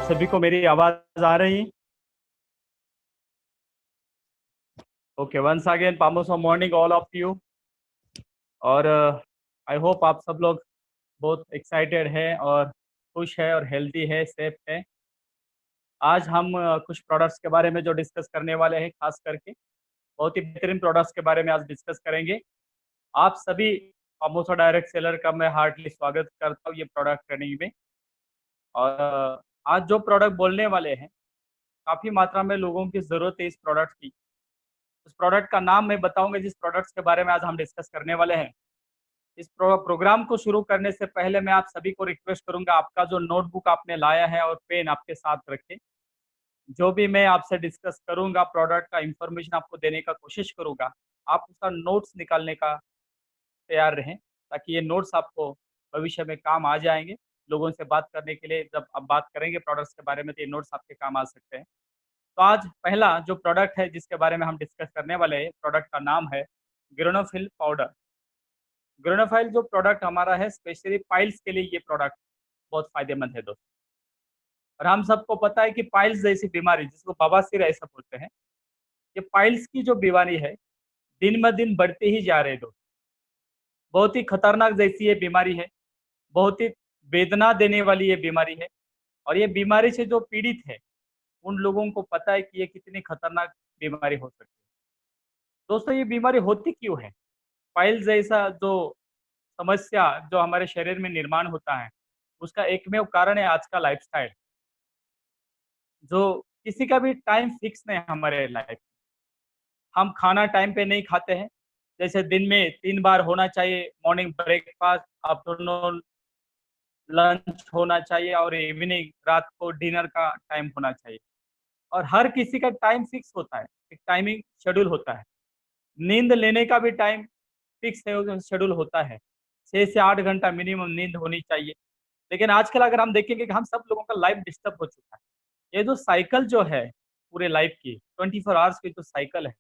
सभी को मेरी आवाज आ रही? ओके, वंस अगेन पामोस of morning all of you. और आई होप आप सब लोग बहुत एक्साइटेड है और खुश है और हेल्दी है, सेफ है। आज हम कुछ प्रोडक्ट्स के बारे में जो डिस्कस करने वाले हैं, खास करके बहुत ही बेहतरीन प्रोडक्ट्स के बारे में आज डिस्कस करेंगे। आप सभी पामोसो डायरेक्ट सेलर का मैं हार्टली स्वागत करता हूँ ये प्रोडक्ट ट्रेनिंग में। और आज जो प्रोडक्ट बोलने वाले हैं, काफ़ी मात्रा में लोगों की ज़रूरत है इस प्रोडक्ट की। उस प्रोडक्ट का नाम मैं बताऊंगा जिस प्रोडक्ट्स के बारे में आज हम डिस्कस करने वाले हैं। इस प्रोग्राम को शुरू करने से पहले मैं आप सभी को रिक्वेस्ट करूंगा, आपका जो नोटबुक आपने लाया है और पेन आपके साथ रखें। जो भी मैं आपसे डिस्कस करूंगा, प्रोडक्ट का इंफॉर्मेशन आपको देने का कोशिश करूंगा, आप उसका नोट्स निकालने का तैयार रहें, ताकि ये नोट्स आपको भविष्य में काम आ जाएंगे। लोगों से बात करने के लिए जब आप बात करेंगे प्रोडक्ट्स के बारे में, तो ये नोट्स आपके काम आ सकते हैं। तो आज पहला जो प्रोडक्ट है जिसके बारे में हम डिस्कस करने वाले हैं, प्रोडक्ट का नाम है ग्रेनोफिल पाउडर। ग्रेनोफाइल जो प्रोडक्ट हमारा है, स्पेशली पाइल्स के लिए ये प्रोडक्ट बहुत फायदेमंद है दोस्तों। और हम सबको पता है कि पाइल्स जैसी बीमारी, जिसको बवासीर ऐसा बोलते हैं, ये पाइल्स की जो बीमारी है दिन ब दिन बढ़ते ही जा रहे हैं दोस्तों। बहुत ही खतरनाक जैसी ये बीमारी है, बहुत ही वेदना देने वाली ये बीमारी है। और ये बीमारी से जो पीड़ित है, उन लोगों को पता है कि ये कितनी खतरनाक बीमारी हो सकती है। दोस्तों, ये बीमारी होती क्यों है? पाइल्स जैसा जो समस्या जो हमारे शरीर में निर्माण होता है, उसका एकमेव कारण है आज का लाइफस्टाइल, जो किसी का भी टाइम फिक्स नहीं है हमारे लाइफ। हम खाना टाइम पे नहीं खाते हैं। जैसे दिन में 3 बार होना चाहिए, मॉर्निंग ब्रेकफास्ट, आफ्टरनून लंच होना चाहिए और इवनिंग रात को डिनर का टाइम होना चाहिए। और हर किसी का टाइम फिक्स होता है, एक टाइमिंग शेड्यूल होता है। नींद लेने का भी टाइम फिक्स है, शेड्यूल होता है। 6 से 8 घंटा मिनिमम नींद होनी चाहिए। लेकिन आजकल अगर हम देखेंगे कि हम सब लोगों का लाइफ डिस्टर्ब हो चुका है। ये जो साइकिल जो है पूरे लाइफ की, 24 आवर्स की जो साइकिल है,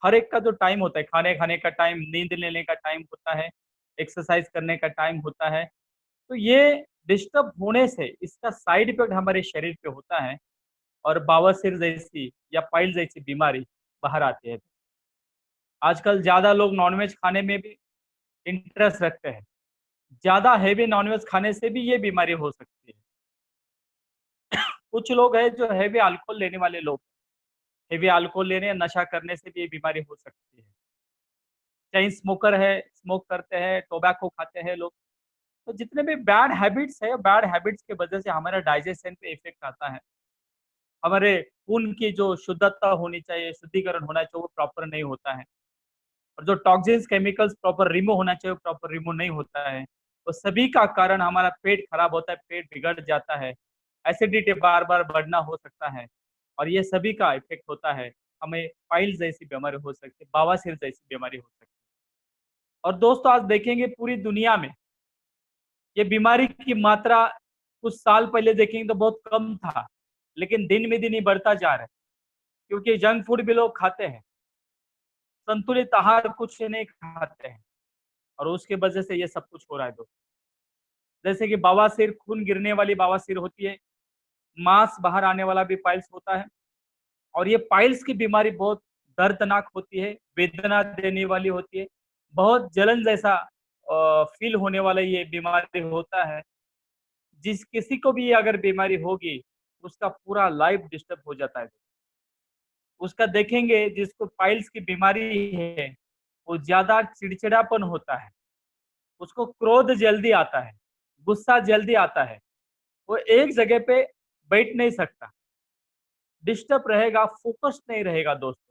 हर एक का जो टाइम होता है, खाने खाने का टाइम, नींद लेने का टाइम होता है, एक्सरसाइज करने का टाइम होता है। तो ये डिस्टर्ब होने से इसका साइड इफेक्ट हमारे शरीर पे होता है और बवासीर जैसी या पाइल जैसी बीमारी बाहर आती है। आजकल ज्यादा लोग नॉनवेज खाने में भी इंटरेस्ट रखते हैं। ज्यादा हैवी नॉनवेज खाने से भी ये बीमारी हो सकती है। कुछ लोग हैं जो हैवी अल्कोहल लेने वाले लोग, हेवी अल्कोहल लेने या नशा करने से भी ये बीमारी हो सकती है। चेन स्मोकर है, स्मोक करते हैं, टोबैको खाते हैं लोग। तो जितने भी बैड हैबिट्स है, बैड हैबिट्स की वजह से हमारे डाइजेशन पे इफेक्ट आता है। हमारे खून की जो शुद्धता होनी चाहिए, शुद्धिकरण होना चाहिए, वो प्रॉपर नहीं होता है। और जो टॉक्सिन्स केमिकल्स प्रॉपर रिमूव होना चाहिए, वो प्रॉपर रिमूव नहीं होता है। तो सभी का कारण हमारा पेट खराब होता है, पेट बिगड़ जाता है, एसिडिटी बार बार बढ़ना हो सकता है। और ये सभी का इफेक्ट होता है, हमें पाइल्स जैसी बीमारी हो सकती है, बवासीर जैसी बीमारी हो सकती है। और दोस्तों, आज देखेंगे पूरी दुनिया में ये बीमारी की मात्रा कुछ साल पहले देखेंगे तो बहुत कम था, लेकिन दिन में दिन ही बढ़ता जा रहा है। क्योंकि जंक फूड भी लोग खाते हैं, संतुलित आहार कुछ नहीं खाते हैं, और उसके वजह से ये सब कुछ हो रहा है दोस्तों। जैसे कि बवासीर, खून गिरने वाली बवासीर होती है, मांस बाहर आने वाला भी पाइल्स होता है। और ये पाइल्स की बीमारी बहुत दर्दनाक होती है, वेदना देने वाली होती है, बहुत जलन जैसा फील होने वाला ये बीमारी होता है। जिस किसी को भी ये अगर बीमारी होगी, उसका पूरा लाइफ डिस्टर्ब हो जाता है। उसका देखेंगे जिसको पाइल्स की बीमारी है, वो ज्यादा चिड़चिड़ापन होता है, उसको क्रोध जल्दी आता है, गुस्सा जल्दी आता है, वो एक जगह पे बैठ नहीं सकता, डिस्टर्ब रहेगा, फोकस नहीं रहेगा दोस्तों।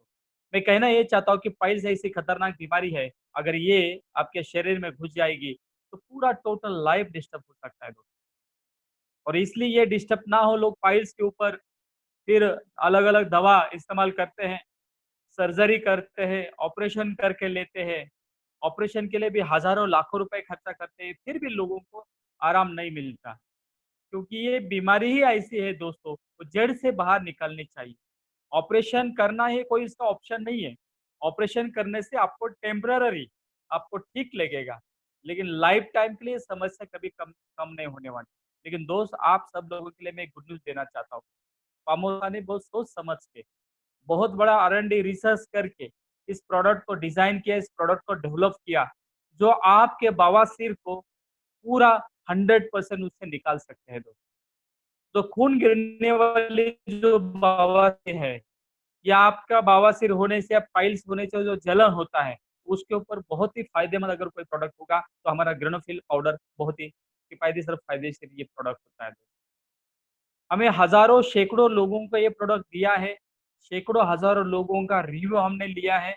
मैं कहना ये चाहता हूँ कि पाइल्स ऐसी खतरनाक बीमारी है, अगर ये आपके शरीर में घुस जाएगी तो पूरा टोटल लाइफ डिस्टर्ब हो सकता है दोस्तों। और इसलिए ये डिस्टर्ब ना हो, लोग पाइल्स के ऊपर फिर अलग अलग दवा इस्तेमाल करते हैं, सर्जरी करते हैं, ऑपरेशन करके लेते हैं। ऑपरेशन के लिए भी हजारों लाखों रुपए खर्चा करते हैं, फिर भी लोगों को आराम नहीं मिलता। क्योंकि ये बीमारी ही ऐसी है दोस्तों, वो जड़ से बाहर निकलनी चाहिए। ऑपरेशन करना ही कोई इसका ऑप्शन नहीं है। ऑपरेशन करने से आपको टेम्पररी आपको ठीक लगेगा, लेकिन लाइफ टाइम के लिए समस्या कभी कम कम नहीं होने वाली। लेकिन दोस्त आप सब लोगों के लिए मैं गुड न्यूज़ देना चाहता हूँ। पामोसा ने बहुत सोच समझ के, बहुत बड़ा R&D रिसर्च करके इस प्रोडक्ट को डिज़ाइन किया, इस प्रोडक्ट को डेवलप किया, जो आपके बवासीर को पूरा 100% उससे निकाल सकते हैं दोस्त। तो खून गिरने वाली जो बवासीर है या आपका बवासीर होने से या पाइल्स होने से जो जलन होता है, उसके ऊपर बहुत ही फ़ायदेमंद अगर कोई प्रोडक्ट होगा, तो हमारा ग्रेनोफिल पाउडर बहुत ही किफ़ायती फ़ायदेशीर ये प्रोडक्ट होता है। हमें हज़ारों, सैकड़ों लोगों को ये प्रोडक्ट दिया है, सैकड़ों, हज़ारों लोगों का रिव्यू हमने लिया है।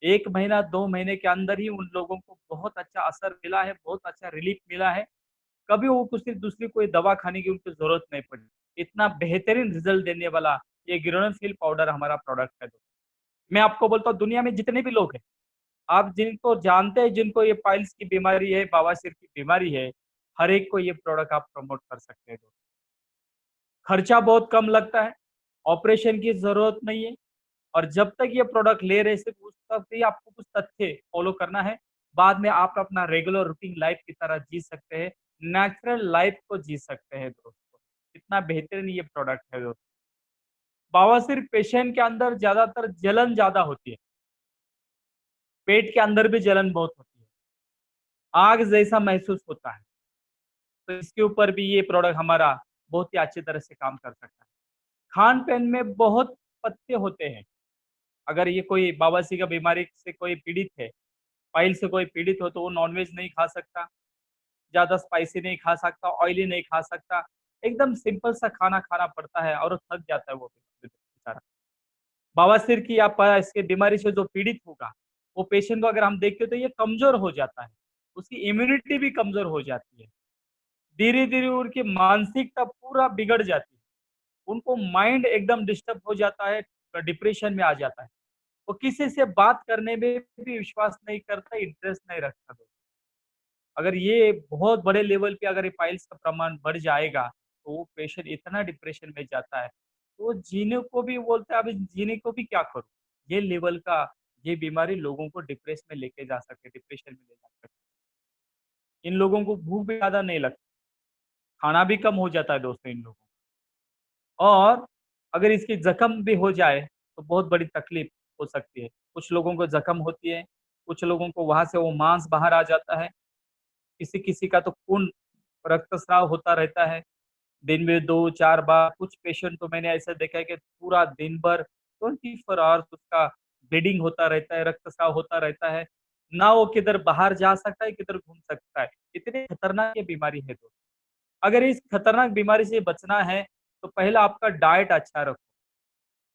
1 महीना, 2 महीने के अंदर ही उन लोगों को बहुत अच्छा असर मिला है, बहुत अच्छा रिलीफ़ मिला है। कभी वो किसी दूसरी कोई दवा खाने की उनको ज़रूरत नहीं पड़ी। इतना बेहतरीन रिज़ल्ट देने वाला ये ग्रेनोफिल पाउडर हमारा प्रोडक्ट है। मैं आपको बोलता हूँ दुनिया में जितने भी लोग हैं, आप जिनको जानते हैं जिनको ये पाइल्स की बीमारी है, बवासीर की बीमारी है, हर एक को ये प्रोडक्ट आप प्रमोट कर सकते हैं। खर्चा बहुत कम लगता है, ऑपरेशन की ज़रूरत नहीं है और जब तक ये प्रोडक्ट ले रहे हैं सिर्फ़ उस तक ही आपको कुछ तथ्य फ़ॉलो करना है। बाद में आप अपना रेगुलर रूटीन लाइफ़ की तरह जी सकते हैं, नेचुरल लाइफ़ को जी सकते हैं दोस्तों। कितना बेहतरीन ये प्रोडक्ट है दोस्तों। बवासीर पेशेंट के अंदर ज़्यादातर जलन ज़्यादा होती है, पेट के अंदर भी जलन बहुत होती है, आग जैसा महसूस होता है, तो इसके ऊपर भी ये प्रोडक्ट हमारा बहुत ही अच्छी तरह से काम कर सकता है। खान-पान में बहुत पथ्य होते हैं, अगर ये कोई बवासीर का बीमारी से कोई पीड़ित है, पाइल से कोई पीड़ित हो तो वो नॉन-वेज नहीं खा सकता, ज़्यादा स्पाइसी नहीं खा सकता, ऑयली नहीं खा सकता, एकदम सिंपल सा खाना खाना पड़ता है और वो थक जाता है वो बेचारा। बवासीर की या प इसकी बीमारी से जो पीड़ित होगा, वो पेशेंट को अगर हम देखें तो ये कमज़ोर हो जाता है, उसकी इम्यूनिटी भी कमज़ोर हो जाती है। धीरे-धीरे उनकी मानसिकता पूरा बिगड़ जाती है, उनको माइंड एकदम डिस्टर्ब हो जाता है, डिप्रेशन में आ जाता है। वो किसी से बात करने में भी विश्वास नहीं करता, इंटरेस्ट नहीं रखता। अगर ये बहुत बड़े लेवल पे अगर ये पाइल्स का प्रमाण बढ़ जाएगा, तो वो पेशेंट इतना डिप्रेशन में जाता है, तो वो जीने को भी बोलता है, अभी जीने को भी क्या करूँ? ये लेवल का ये बीमारी लोगों को डिप्रेस में लेके जा सकते, डिप्रेशन में ले जा सकते। इन लोगों को भूख भी ज़्यादा नहीं लगती, खाना भी कम हो जाता है दोस्तों इन लोगों को। और अगर इसकी ज़ख्म भी हो जाए, तो बहुत बड़ी तकलीफ हो सकती है। कुछ लोगों को ज़ख्म होती है, कुछ लोगों को वहाँ से वो मांस बाहर आ जाता है, किसी-किसी का तो खून रक्तस्राव होता रहता है, दिन में 2-4 बार। कुछ पेशेंट तो मैंने ऐसा देखा है कि पूरा दिन भर 24 आवर्स उसका ब्लीडिंग होता रहता है, रक्तस्राव होता रहता है। ना वो किधर बाहर जा सकता है, किधर घूम सकता है। इतनी खतरनाक ये बीमारी है दोस्तों। अगर इस खतरनाक बीमारी से बचना है, तो पहला आपका डाइट अच्छा रखो।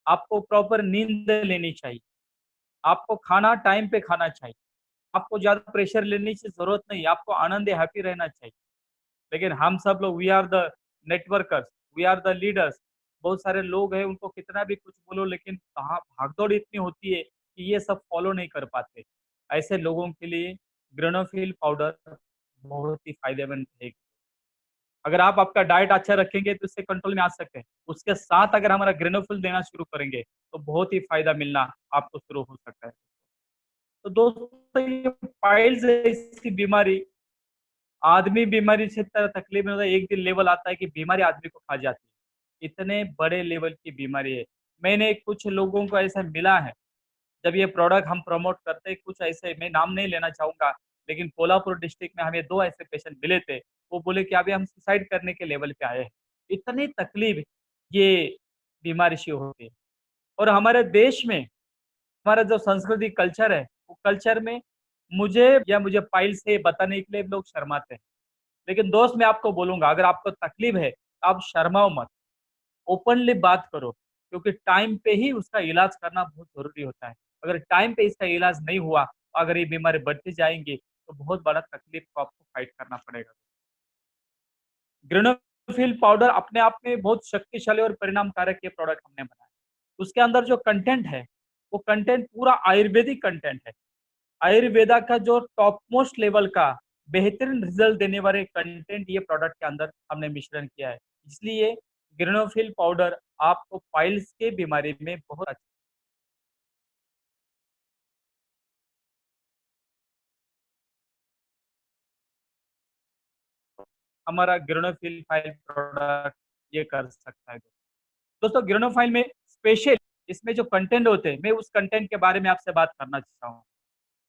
आपको प्रॉपर नींद लेनी चाहिए। आपको खाना टाइम पे खाना चाहिए। आपको ज़्यादा प्रेशर लेने की ज़रूरत नहीं है, आपको आनंद है, हैप्पी रहना चाहिए। लेकिन हम सब लोग we are the networkers, we are the leaders. बहुत सारे लोग हैं उनको कितना भी कुछ बोलो लेकिन कहाँ भागदौड़ इतनी होती है कि ये सब फॉलो नहीं कर पाते। ऐसे लोगों के लिए ग्रेनोफिल पाउडर बहुत ही फ़ायदेमंद है। अगर आप आपका डाइट अच्छा रखेंगे तो इससे कंट्रोल में आ सकते हैं। उसके साथ अगर हमारा ग्रेनोफिल देना शुरू करेंगे, तो बहुत ही फ़ायदा मिलना आपको शुरू हो सकता है। तो दोस्तों ये पाइल्स जैसी बीमारी आदमी बीमारी से तरह तकलीफ में होता है, एक दिन लेवल आता है कि बीमारी आदमी को खा जाती है। इतने बड़े लेवल की बीमारी है। मैंने कुछ लोगों को ऐसा मिला है, जब ये प्रोडक्ट हम प्रमोट करते हैं, कुछ ऐसे मैं नाम नहीं लेना चाहूँगा, लेकिन कोल्हापुर डिस्ट्रिक्ट में हमें 2 ऐसे पेशेंट मिले थे। वो बोले कि अभी हम सुसाइड करने के लेवल पे आए हैं। इतनी तकलीफ ये बीमारी से होती है और हमारे देश में हमारा जो संस्कृति कल्चर है, वो कल्चर में मुझे पाइल्स है बताने के लिए लोग शर्माते हैं। लेकिन दोस्त मैं आपको बोलूँगा अगर आपको तकलीफ है, तो आप शर्माओ मत, ओपनली बात करो, क्योंकि टाइम पे ही उसका इलाज करना बहुत ज़रूरी होता है। अगर टाइम पे इसका इलाज नहीं हुआ, अगर ये बीमारी बढ़ती जाएँगी, तो बहुत बड़ा तकलीफ को आपको फाइट करना पड़ेगा। ग्रेनोफिल पाउडर अपने आप में बहुत शक्तिशाली और परिणामकारक ये प्रोडक्ट हमने बनाया। उसके अंदर जो कंटेंट है, वो कंटेंट पूरा आयुर्वेदिक कंटेंट है। आयुर्वेदा का जो टॉप मोस्ट लेवल का बेहतरीन रिजल्ट देने वाले कंटेंट ये प्रोडक्ट के अंदर हमने मिश्रण किया है। इसलिए ग्रेनोफिल पाउडर आपको पाइल्स के बीमारी में बहुत अच्छा हमारा ग्रेनोफिल फाइल प्रोडक्ट ये कर सकता है। दोस्तों ग्रेनोफाइल में स्पेशल इसमें जो कंटेंट होते हैं, मैं उस कंटेंट के बारे में आपसे बात करना चाहता हूँ।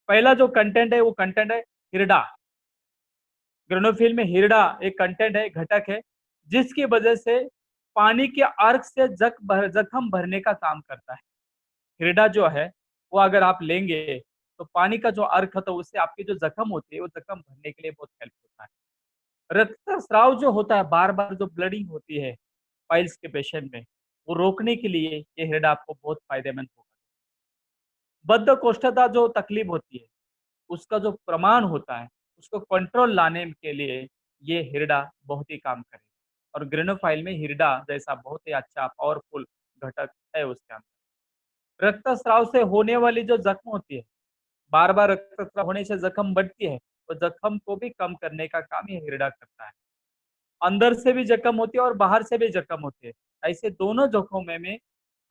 पहला जो कंटेंट है वो कंटेंट है हिरडा। ग्रेनोफिल में हिरडा एक कंटेंट है, घटक है, जिसकी वजह से पानी के अर्क से जख्म भरने का काम करता है। हिरडा जो है वो अगर आप लेंगे तो पानी का जो अर्क होता है उससे आपकी जो जख्म होती है वो जख्म भरने के लिए बहुत हेल्प होता है। रक्तस्राव जो होता है, बार बार जो ब्लडिंग होती है पाइल्स के पेशेंट में, वो रोकने के लिए ये हिरडा आपको बहुत फायदेमंद होगा। बद्धकोष्ठता जो तकलीफ होती है उसका जो प्रमाण होता है उसको कंट्रोल लाने के लिए ये हिरडा बहुत ही काम करेगा। और ग्रेनोफाइल में हिरडा जैसा बहुत ही अच्छा पावरफुल घटक है उसके अंदर। रक्तस्राव से होने वाली जो जख्म होती है, बार बार रक्तस्राव होने से जख्म बढ़ती है, तो जख्म को भी कम करने का काम ये हिरडा करता है। अंदर से भी जख्म होती है और बाहर से भी जख्म होती है, ऐसे दोनों जख्मों में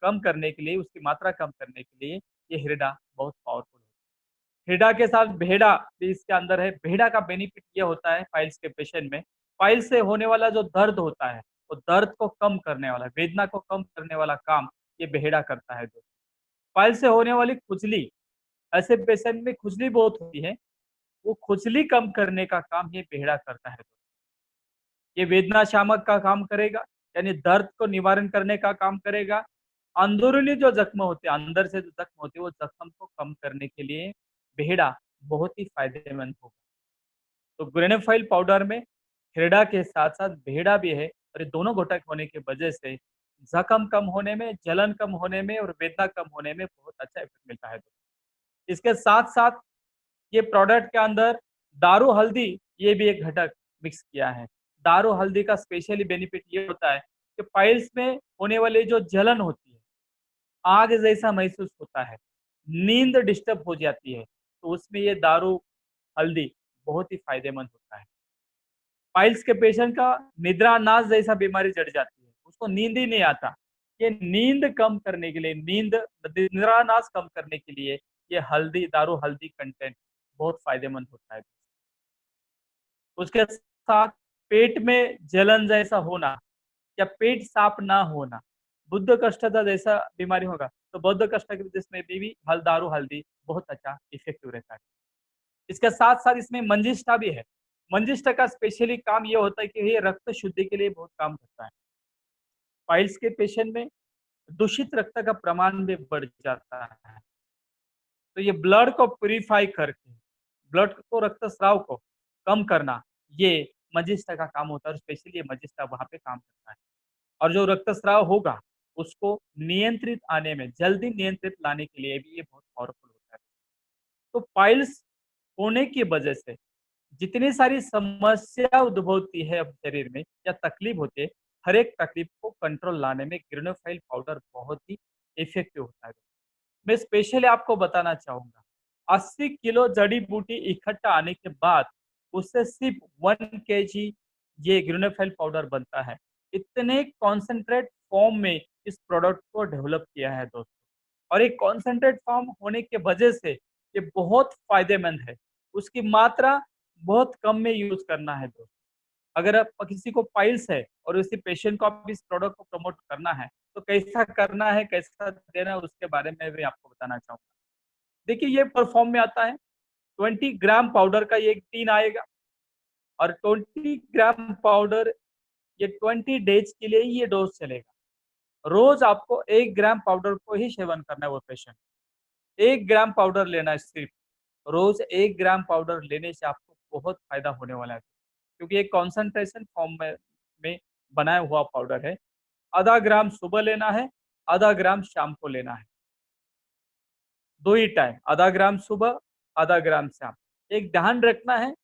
कम करने के लिए, उसकी मात्रा कम करने के लिए ये हिरडा बहुत पावरफुल है। हिरडा के साथ भेड़ा भी इसके अंदर है। भेड़ा का बेनिफिट ये होता है पाइल्स के पेशेंट में, पाइल्स से होने वाला जो दर्द होता है वो दर्द को कम करने वाला, वेदना को कम करने वाला काम ये भेड़ा करता है। दोस्तों पाइल्स से होने वाली खुजली, ऐसे पेशेंट में खुजली बहुत होती है, वो खुजली कम करने का काम ये भेड़ा करता है। ये वेदना शामक का काम करेगा, यानी दर्द को निवारण करने का काम करेगा। अंदरूनी जो जख्म होते हैं, अंदर से जो जख्म होते हैं वो जख्म को कम करने के लिए भेड़ा बहुत ही फायदेमंद होगा। तो ग्रेनोफाइल पाउडर में हिरडा के साथ साथ भेड़ा भी है, और ये दोनों घटक होने की वजह से जख्म कम होने में, जलन कम होने में और वेदना कम होने में बहुत अच्छा इफेक्ट मिलता है। इसके साथ साथ ये प्रोडक्ट के अंदर दारू हल्दी ये भी एक घटक मिक्स किया है। दारू हल्दी का स्पेशली बेनिफिट ये होता है कि पाइल्स में होने वाली जो जलन होती है, आग जैसा महसूस होता है, नींद डिस्टर्ब हो जाती है, तो उसमें ये दारू हल्दी बहुत ही फायदेमंद होता है। पाइल्स के पेशेंट का निद्रा नाश जैसा बीमारी चढ़ जाती है, उसको नींद ही नहीं आता। ये नींद कम करने के लिए, नींद निद्रा नाश कम करने के लिए ये हल्दी, दारू हल्दी कंटेंट बहुत फायदेमंद होता है। उसके साथ पेट में जलन जैसा होना या पेट साफ ना होना, बद्धकोष्ठता जैसा बीमारी होगा, तो बद्धकोष्ठता की जिसमें भी हल दारू हल्दी बहुत अच्छा इफेक्टिव रहता है। इसके साथ साथ इसमें मंजिष्ठा भी है। मंजिष्ठा का स्पेशली काम ये होता है कि ये रक्त शुद्धि के लिए बहुत काम करता है। पाइल्स के पेशेंट में दूषित रक्त का प्रमाण भी बढ़ जाता है, तो ये ब्लड को प्यूरिफाई करके ब्लड को, रक्तस्राव को कम करना, ये मजिस्टा का काम होता है, और स्पेशली ये मजिस्टा वहाँ पे काम करता है। और जो रक्तस्राव होगा उसको नियंत्रित आने में, जल्दी नियंत्रित लाने के लिए भी ये बहुत पावरफुल होता है। तो पाइल्स होने की वजह से जितनी सारी समस्या उद्भवती है अब शरीर में या तकलीफ होती है, हर एक तकलीफ को कंट्रोल लाने में ग्रेनोफाइल पाउडर बहुत ही इफेक्टिव होता है। मैं स्पेशली आपको बताना चाहूंगा, 80 किलो जड़ी बूटी इकट्ठा आने के बाद उससे सिर्फ 1 kg ये ग्रेनोफाइल पाउडर बनता है। इतने कॉन्सेंट्रेट फॉर्म में इस प्रोडक्ट को डेवलप किया है दोस्तों, और एक कॉन्सेंट्रेट फॉर्म होने के वजह से ये बहुत फायदेमंद है। उसकी मात्रा बहुत कम में यूज करना है दोस्तों। अगर आप किसी को पाइल्स है और उसी पेशेंट को आप इस प्रोडक्ट को प्रमोट करना है, तो कैसा करना है, कैसा देना है, उसके बारे में भी आपको बताना चाहूंगा। देखिए ये परफॉर्म में आता है, 20 ग्राम पाउडर का ये एक टीन आएगा, और 20 ग्राम पाउडर ये 20 डेज के लिए ही ये डोज चलेगा। रोज आपको 1 ग्राम पाउडर को ही सेवन करना है। वो पेशेंट 1 ग्राम पाउडर लेना है सिर्फ। रोज 1 ग्राम पाउडर लेने से आपको बहुत फायदा होने वाला है, क्योंकि एक कॉन्सेंट्रेशन फॉर्म में बनाया हुआ पाउडर है। आधा ग्राम सुबह लेना है, आधा ग्राम शाम को लेना है, 2 ही टाइम, आधा ग्राम सुबह, आधा ग्राम शाम। एक ध्यान रखना है,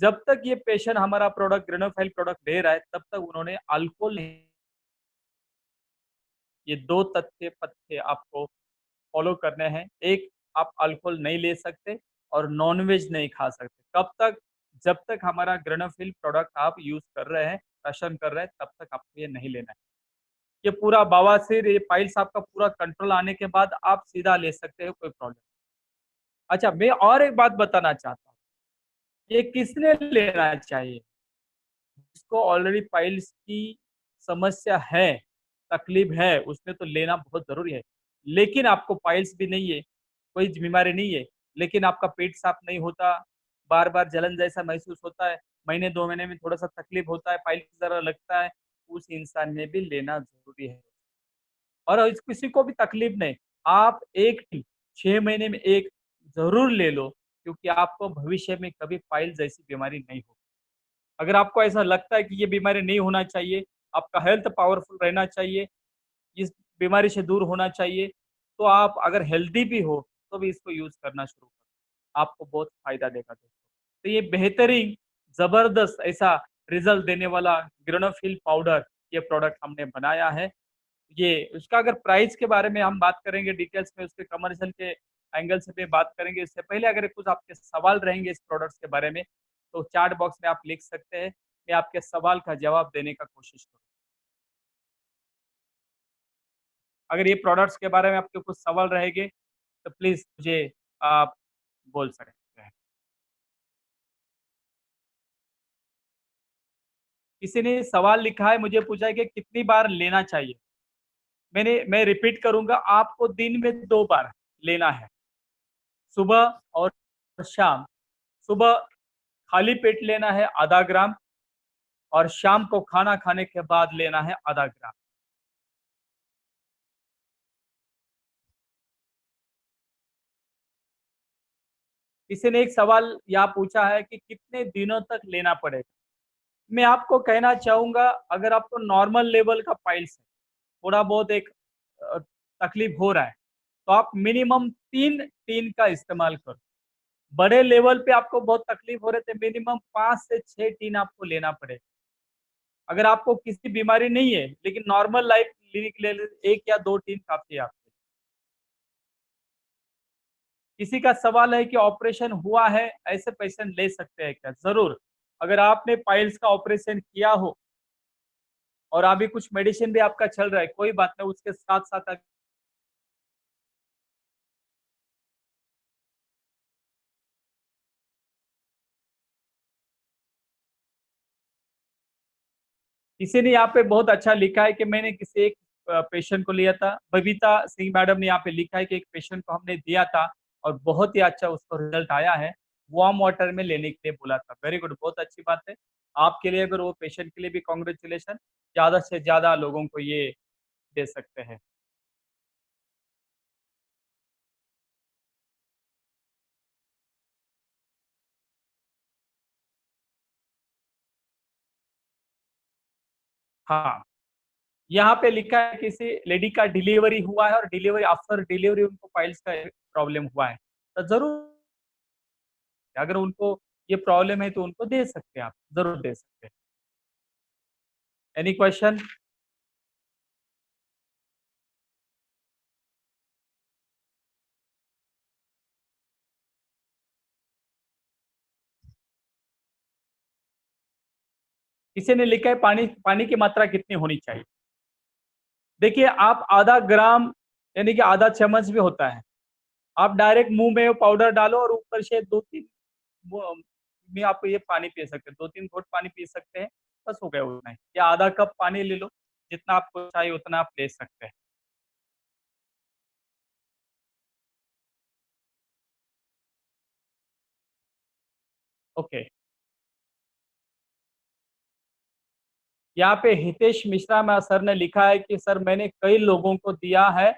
जब तक ये पेशेंट हमारा प्रोडक्ट ग्रेनोफाइल प्रोडक्ट ले रहा है तब तक उन्होंने अल्कोहल नहीं, ये 2 तथ्य पथ्य आपको फॉलो करने हैं। एक, आप अल्कोहल नहीं ले सकते और नॉन-वेज नहीं खा सकते। कब तक? जब तक हमारा ग्रेनोफिल प्रोडक्ट आप यूज़ कर रहे हैं, राशन कर रहे हैं, तब तक आपको ये नहीं लेना है। ये पूरा बवासीर, ये पाइल्स आपका पूरा कंट्रोल आने के बाद आप सीधा ले सकते हो, कोई प्रॉब्लम। अच्छा, मैं और एक बात बताना चाहता हूँ, ये किसने लेना चाहिए? जिसको ऑलरेडी पाइल्स की समस्या है, तकलीफ है, उसने तो लेना बहुत ज़रूरी है। लेकिन आपको पाइल्स भी नहीं है, कोई बीमारी नहीं है, लेकिन आपका पेट साफ नहीं होता, बार-बार जलन जैसा महसूस होता है, महीने 2 महीने में थोड़ा-सा तकलीफ होता है, पाइल्स ज़रा लगता है, उस इंसान ने भी लेना ज़रूरी है। और इस किसी को भी तकलीफ नहीं, आप 1 टी 6 महीने में 1 ज़रूर ले लो, क्योंकि आपको भविष्य में कभी पाइल्स जैसी बीमारी नहीं होगी। अगर आपको ऐसा लगता है कि ये बीमारी नहीं होना चाहिए, आपका हेल्थ पावरफुल रहना चाहिए, इस बीमारी से दूर होना चाहिए, तो आप अगर हेल्दी भी हो, तो भी इसको यूज़ करना शुरू करो। आपको बहुत फ़ायदा देगा दोस्तों। तो ये बेहतरीन, ज़बरदस्त ऐसा रिज़ल्ट देने वाला ग्रेनोफिल पाउडर ये प्रोडक्ट हमने बनाया है। ये उसका अगर प्राइस के बारे में हम बात करेंगे डिटेल्स में, उसके कमर्शियल के एंगल से भी बात करेंगे। इससे पहले अगर कुछ आपके सवाल रहेंगे इस प्रोडक्ट्स के बारे में, तो चैट बॉक्स में आप लिख सकते हैं। मैं आपके सवाल का जवाब देने का कोशिश करूँ। अगर ये प्रोडक्ट्स के बारे में आपके कुछ सवाल रहेंगे, तो प्लीज़ मुझे आप बोल सकते हैं। किसी ने सवाल लिखा है, मुझे पूछा है कि कितनी बार लेना चाहिए? मैं रिपीट करूँगा, आपको दिन में 2 बार लेना है, सुबह और शाम। सुबह खाली पेट लेना है आधा ग्राम और शाम को खाना खाने के बाद लेना है आधा ग्राम। किसी ने एक सवाल यहाँ पूछा है कि कितने दिनों तक लेना पड़ेगा? मैं आपको कहना चाहूँगा, अगर आपको नॉर्मल लेवल का पाइल्स है, थोड़ा बहुत एक अ, तकलीफ हो रहा है, तो आप मिनिमम 3 टीन का इस्तेमाल करो। बड़े लेवल पे आपको बहुत तकलीफ हो रहे थे, मिनिमम 5 से 6 टीन आपको लेना पड़ेगा। अगर आपको किसी बीमारी नहीं है, लेकिन नॉर्मल लाइफ जीने के लिए 1 या 2 टीन काफ़ी है आपके। किसी का सवाल है कि ऑपरेशन हुआ है, ऐसे पेशेंट ले सकते हैं क्या? ज़रूर, अगर आपने पाइल्स का ऑपरेशन किया हो और अभी कुछ मेडिसिन भी आपका चल रहा है, कोई बात नहीं, उसके साथ-साथ किसी ने यहाँ पे बहुत अच्छा लिखा है कि मैंने किसी एक पेशेंट को लिया था। बबीता सिंह मैडम ने यहाँ पे लिखा है कि एक पेशेंट को हमने दिया था और बहुत ही अच्छा उसको रिजल्ट आया है। वार्म वाटर में लेने के लिए बोला था। वेरी गुड, बहुत अच्छी बात है। आपके लिए अगर वो पेशेंट के लिए भी कांग्रेचुलेशन, ज़्यादा से ज़्यादा लोगों को ये दे सकते हैं। हाँ, यहाँ पे लिखा है किसी लेडी का डिलीवरी हुआ है और डिलीवरी आफ्टर डिलीवरी उनको पाइल्स का प्रॉब्लम हुआ है। तो ज़रूर अगर उनको ये प्रॉब्लम है तो उनको दे सकते हैं आप, ज़रूर दे सकते हैं। Any question? किसी ने लिखा है पानी पानी की मात्रा कितनी होनी चाहिए? देखिए, आप आधा ग्राम यानी कि आधा चम्मच भी होता है। आप डायरेक्ट मुँह में वो पाउडर डालो और ऊपर से 2-3 वो में आप ये पानी पी सकते हैं, 2-3 घूँट पानी पी सकते हैं, बस हो गया उतना ही। या आधा कप पानी ले लो, जितना आपको चाहिए उतना आप ले सकते हैं। ओके, यहाँ पे हितेश मिश्रा सर ने लिखा है कि सर मैंने कई लोगों को दिया है,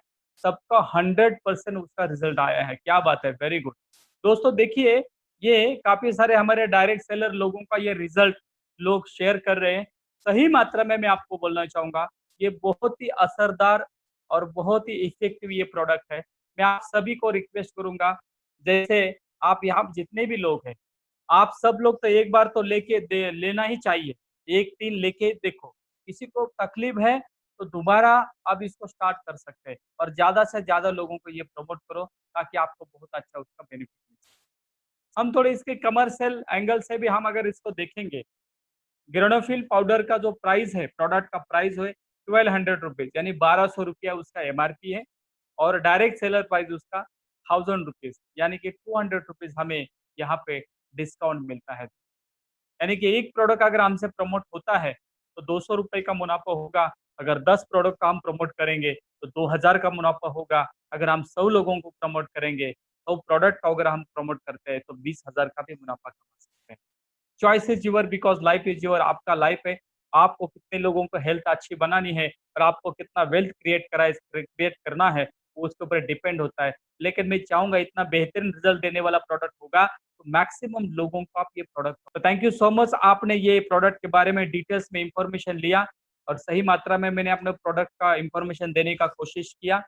सबका 100% उसका रिज़ल्ट आया है। क्या बात है, वेरी गुड। दोस्तों देखिए, ये काफ़ी सारे हमारे डायरेक्ट सेलर लोगों का ये रिज़ल्ट लोग शेयर कर रहे हैं। सही मात्रा में मैं आपको बोलना चाहूँगा, ये बहुत ही असरदार और बहुत ही इफ़ेक्टिव ये प्रोडक्ट है। मैं आप सभी को रिक्वेस्ट करूँगा, जैसे आप यहाँ जितने भी लोग हैं, आप सब लोग तो एक बार तो लेके दे लेना ही चाहिए। 1 दिन लेके देखो, किसी को तकलीफ है तो दोबारा आप इसको स्टार्ट कर सकते हैं और ज़्यादा से ज़्यादा लोगों को ये प्रमोट करो ताकि आपको बहुत अच्छा उसका बेनिफिट मिल सके। हम थोड़े इसके कमर्शियल एंगल से भी हम अगर इसको देखेंगे, ग्रेनोफिल पाउडर का जो प्राइस है, प्रोडक्ट का प्राइस है 1200 रुपीज़ यानी 1200 रुपया उसका एमआरपी है और डायरेक्ट सेलर प्राइस उसका 1000 रुपीज़ यानी कि 200 रुपीज़ हमें यहाँ पे डिस्काउंट मिलता है। यानी कि एक प्रोडक्ट अगर हमसे प्रमोट होता है तो 200 रुपए का मुनाफा होगा। अगर 10 प्रोडक्ट का हम प्रमोट करेंगे तो 2000 का मुनाफा होगा। अगर हम 100 लोगों को प्रमोट करेंगे, 100 प्रोडक्ट का अगर हम प्रमोट करते हैं तो 20,000 का भी मुनाफा कमा सकते हैं। Choice is your, because life is your. आपका लाइफ है, आपको कितने लोगों को हेल्थ अच्छी बनानी है और आपको कितना वेल्थ क्रिएट करना है, वो उसके ऊपर डिपेंड होता है। लेकिन मैं चाहूंगा इतना बेहतरीन रिजल्ट देने वाला प्रोडक्ट होगा तो मैक्सिमम लोगों को आप ये प्रोडक्ट। तो थैंक यू सो मच, आपने ये प्रोडक्ट के बारे में डिटेल्स में इंफॉर्मेशन लिया और सही मात्रा में मैंने अपने प्रोडक्ट का इंफॉर्मेशन देने का कोशिश किया।